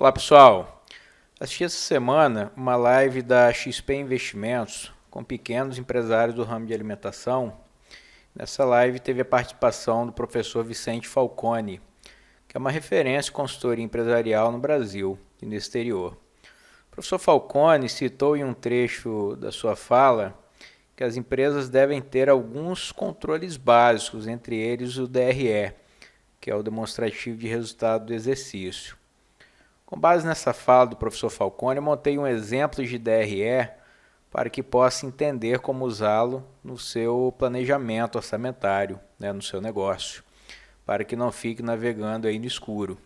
Olá pessoal, assisti essa semana uma live da XP Investimentos com pequenos empresários do ramo de alimentação. Nessa live teve a participação do professor Vicente Falcone, que é uma referência em consultoria empresarial no Brasil e no exterior. O professor Falcone citou em um trecho da sua fala que as empresas devem ter alguns controles básicos, entre eles o DRE, que é o demonstrativo de resultado do exercício. Com base nessa fala do professor Falcone, eu montei um exemplo de DRE para que possa entender como usá-lo no seu planejamento orçamentário, no seu negócio, para que não fique navegando aí no escuro.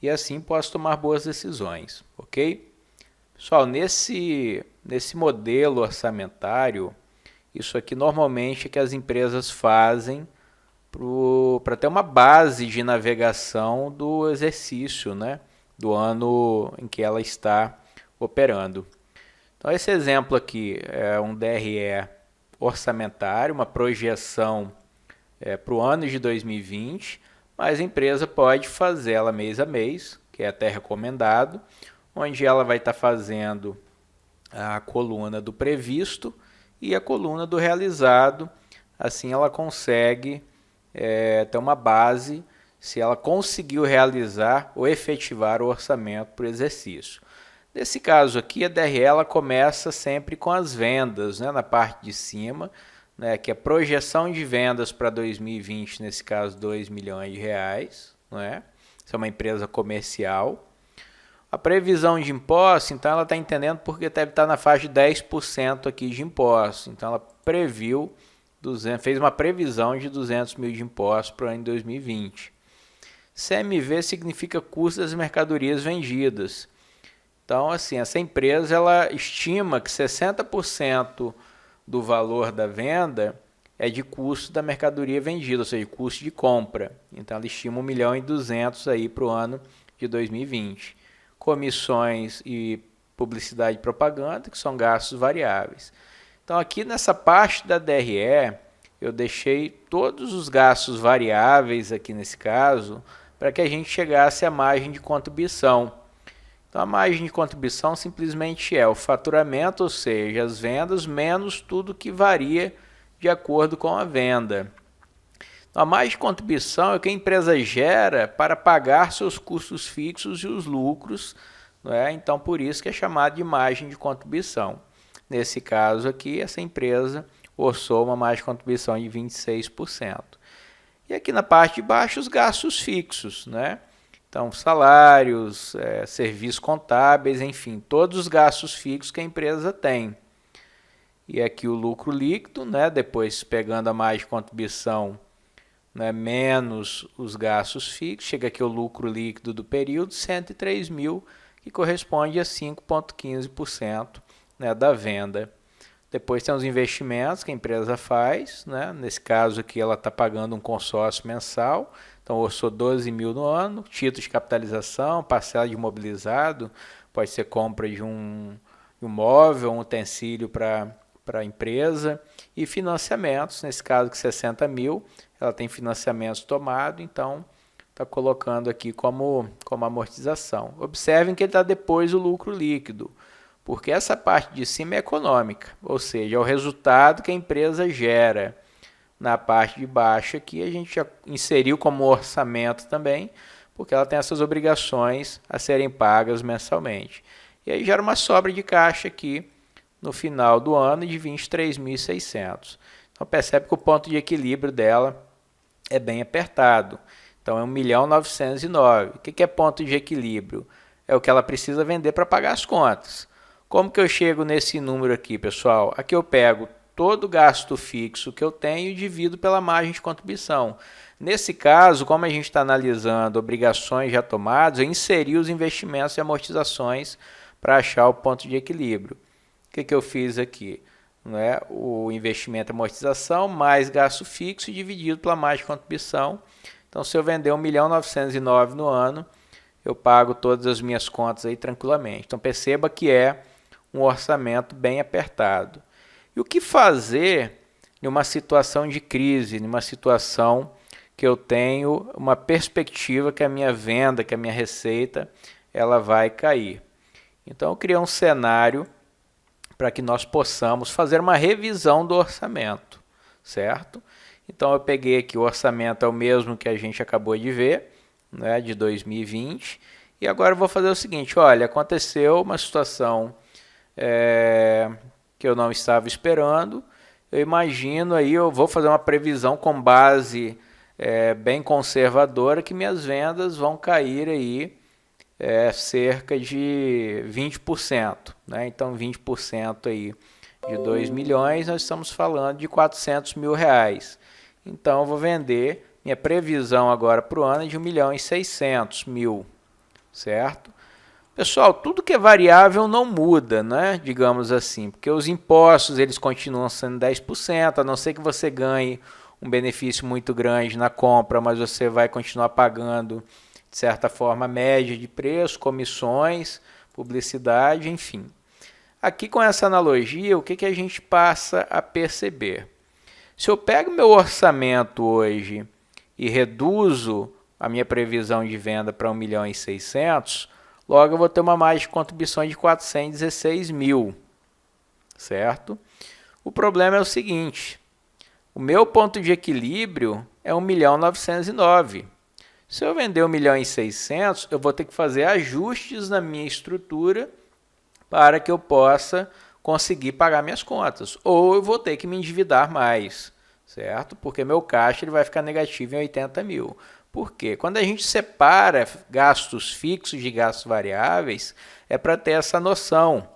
E assim possa tomar boas decisões, ok? Pessoal, nesse modelo orçamentário, isso aqui normalmente é que as empresas fazem para ter uma base de navegação do exercício, do ano em que ela está operando. Então esse exemplo aqui é um DRE orçamentário, uma projeção para o ano de 2020, mas a empresa pode fazê-la mês a mês, que é até recomendado, onde ela vai estar fazendo a coluna do previsto e a coluna do realizado. Assim ela consegue ter uma base se ela conseguiu realizar ou efetivar o orçamento por exercício. Nesse caso aqui, a DRE ela começa sempre com as vendas, na parte de cima, que é a projeção de vendas para 2020, nesse caso, R$ 2 milhões. Isso é uma empresa comercial. A previsão de impostos, então, ela está entendendo porque deve estar na faixa de 10% aqui de impostos. Então, ela fez uma previsão de 200 mil de impostos para o ano de 2020. CMV significa custo das mercadorias vendidas. Então, assim, essa empresa ela estima que 60% do valor da venda é de custo da mercadoria vendida, ou seja, custo de compra. Então, ela estima 1.200.000 aí para o ano de 2020. Comissões e publicidade e propaganda, que são gastos variáveis. Então, aqui nessa parte da DRE, eu deixei todos os gastos variáveis aqui nesse caso, para que a gente chegasse à margem de contribuição. Então, a margem de contribuição simplesmente é o faturamento, ou seja, as vendas, menos tudo que varia de acordo com a venda. Então, a margem de contribuição é o que a empresa gera para pagar seus custos fixos e os lucros, Então, por isso que é chamado de margem de contribuição. Nesse caso aqui, essa empresa orçou uma margem de contribuição de 26%. E aqui na parte de baixo, os gastos fixos, Então, salários, serviços contábeis, enfim, todos os gastos fixos que a empresa tem. E aqui o lucro líquido, depois pegando a margem de contribuição, menos os gastos fixos, chega aqui o lucro líquido do período, 103 mil, que corresponde a 5,15%, da venda. Depois tem os investimentos que a empresa faz, Nesse caso aqui ela está pagando um consórcio mensal, então orçou 12 mil no ano, título de capitalização, parcela de imobilizado, pode ser compra de um imóvel, um utensílio para a empresa, e financiamentos, nesse caso que 60 mil, ela tem financiamentos tomados, então está colocando aqui como amortização. Observem que ele está depois do lucro líquido, porque essa parte de cima é econômica, ou seja, é o resultado que a empresa gera. Na parte de baixo aqui a gente já inseriu como orçamento também, porque ela tem essas obrigações a serem pagas mensalmente. E aí gera uma sobra de caixa aqui no final do ano de 23.600. Então percebe que o ponto de equilíbrio dela é bem apertado. Então é 1.909.000. O que é ponto de equilíbrio? É o que ela precisa vender para pagar as contas. Como que eu chego nesse número aqui, pessoal? Aqui eu pego todo o gasto fixo que eu tenho e divido pela margem de contribuição. Nesse caso, como a gente está analisando obrigações já tomadas, eu inseri os investimentos e amortizações para achar o ponto de equilíbrio. O que eu fiz aqui? O investimento e amortização mais gasto fixo dividido pela margem de contribuição. Então, se eu vender 1.909.000 no ano, eu pago todas as minhas contas aí tranquilamente. Então, perceba que é um orçamento bem apertado. E o que fazer em uma situação de crise, em uma situação que eu tenho uma perspectiva que a minha venda, que a minha receita, ela vai cair. Então, eu criei um cenário para que nós possamos fazer uma revisão do orçamento, certo? Então, eu peguei aqui, o orçamento é o mesmo que a gente acabou de ver, né, de 2020, e agora eu vou fazer o seguinte, olha, aconteceu uma situação que eu não estava esperando, eu imagino aí, eu vou fazer uma previsão com base bem conservadora, que minhas vendas vão cair aí cerca de 20%, né? Então 20% aí de 2 milhões, nós estamos falando de 400 mil reais. Então eu vou vender, minha previsão agora para o ano é de 1.600.000, certo? Pessoal, tudo que é variável não muda, né? Digamos assim, porque os impostos eles continuam sendo 10%, a não ser que você ganhe um benefício muito grande na compra, mas você vai continuar pagando, de certa forma, a média de preço, comissões, publicidade, enfim. Aqui com essa analogia, o que a gente passa a perceber? Se eu pego meu orçamento hoje e reduzo a minha previsão de venda para 1.600.000, logo eu vou ter uma margem de contribuição de 416 mil, certo? O problema é o seguinte, o meu ponto de equilíbrio é 1.909.000. Se eu vender 1.600.000, eu vou ter que fazer ajustes na minha estrutura para que eu possa conseguir pagar minhas contas. Ou eu vou ter que me endividar mais, certo? Porque meu caixa ele vai ficar negativo em 80 mil. Por quê? Quando a gente separa gastos fixos de gastos variáveis, é para ter essa noção.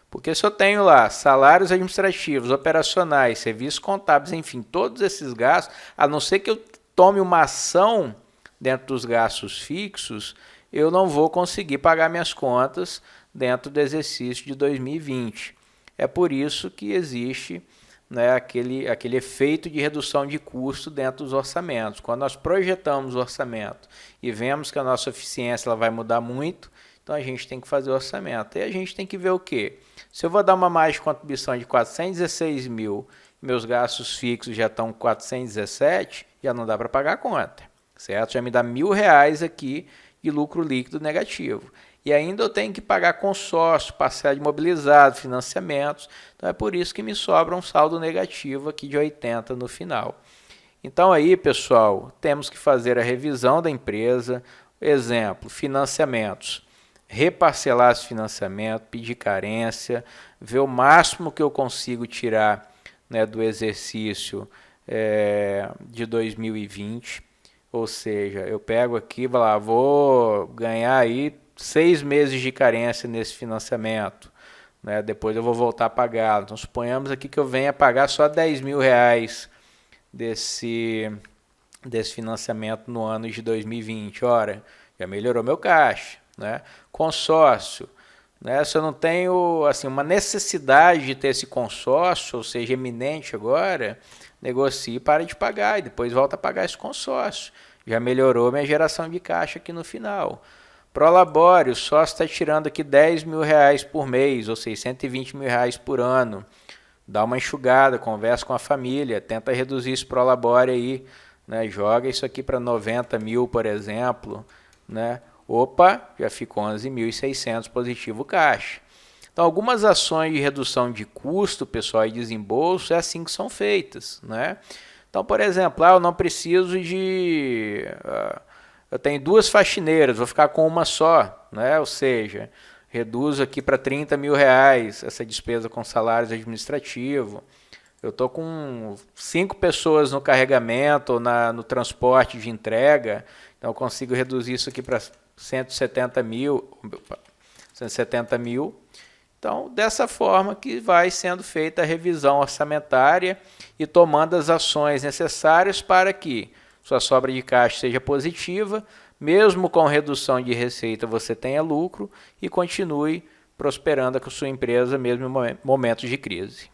Porque se eu tenho lá salários administrativos, operacionais, serviços contábeis, enfim, todos esses gastos, a não ser que eu tome uma ação dentro dos gastos fixos, eu não vou conseguir pagar minhas contas dentro do exercício de 2020. É por isso que existe, né, aquele efeito de redução de custo dentro dos orçamentos. Quando nós projetamos o orçamento e vemos que a nossa eficiência ela vai mudar muito, então a gente tem que fazer o orçamento. E a gente tem que ver o quê? Se eu vou dar uma margem de contribuição de 416 mil, meus gastos fixos já estão 417, já não dá para pagar a conta, certo? Já me dá R$1.000 aqui de lucro líquido negativo. E ainda eu tenho que pagar consórcio, parcela de imobilizado, financiamentos. Então é por isso que me sobra um saldo negativo aqui de 80 no final. Então aí, pessoal, temos que fazer a revisão da empresa. Exemplo, financiamentos. Reparcelar esse financiamento, pedir carência, ver o máximo que eu consigo tirar, né, do exercício de 2020. Ou seja, eu pego aqui, vou ganhar aí 6 meses de carência nesse financiamento, né? Depois eu vou voltar a pagar. Então, suponhamos aqui que eu venha pagar só 10 mil reais desse financiamento no ano de 2020. Ora, já melhorou meu caixa, né? Consórcio, né? Se eu não tenho assim, uma necessidade de ter esse consórcio, ou seja, eminente agora, negocie e pare de pagar e depois volta a pagar esse consórcio. Já melhorou minha geração de caixa aqui no final. Prolabore, o sócio está tirando aqui 10 mil reais por mês, ou seja, 120 mil reais por ano. Dá uma enxugada, conversa com a família, tenta reduzir esse Prolabore aí, né? Joga isso aqui para 90 mil, por exemplo, né? Opa, já ficou 11.600 positivo caixa. Então, algumas ações de redução de custo, pessoal, e desembolso, é assim que são feitas, né? Então, por exemplo, eu não preciso de... eu tenho 2 faxineiras, vou ficar com uma só, né? Ou seja, reduzo aqui para 30 mil reais essa despesa com salários administrativos. Eu estou com 5 pessoas no carregamento ou no transporte de entrega, então eu consigo reduzir isso aqui para 170 mil. Então, dessa forma que vai sendo feita a revisão orçamentária e tomando as ações necessárias para que sua sobra de caixa seja positiva, mesmo com redução de receita você tenha lucro e continue prosperando com a sua empresa mesmo em momentos de crise.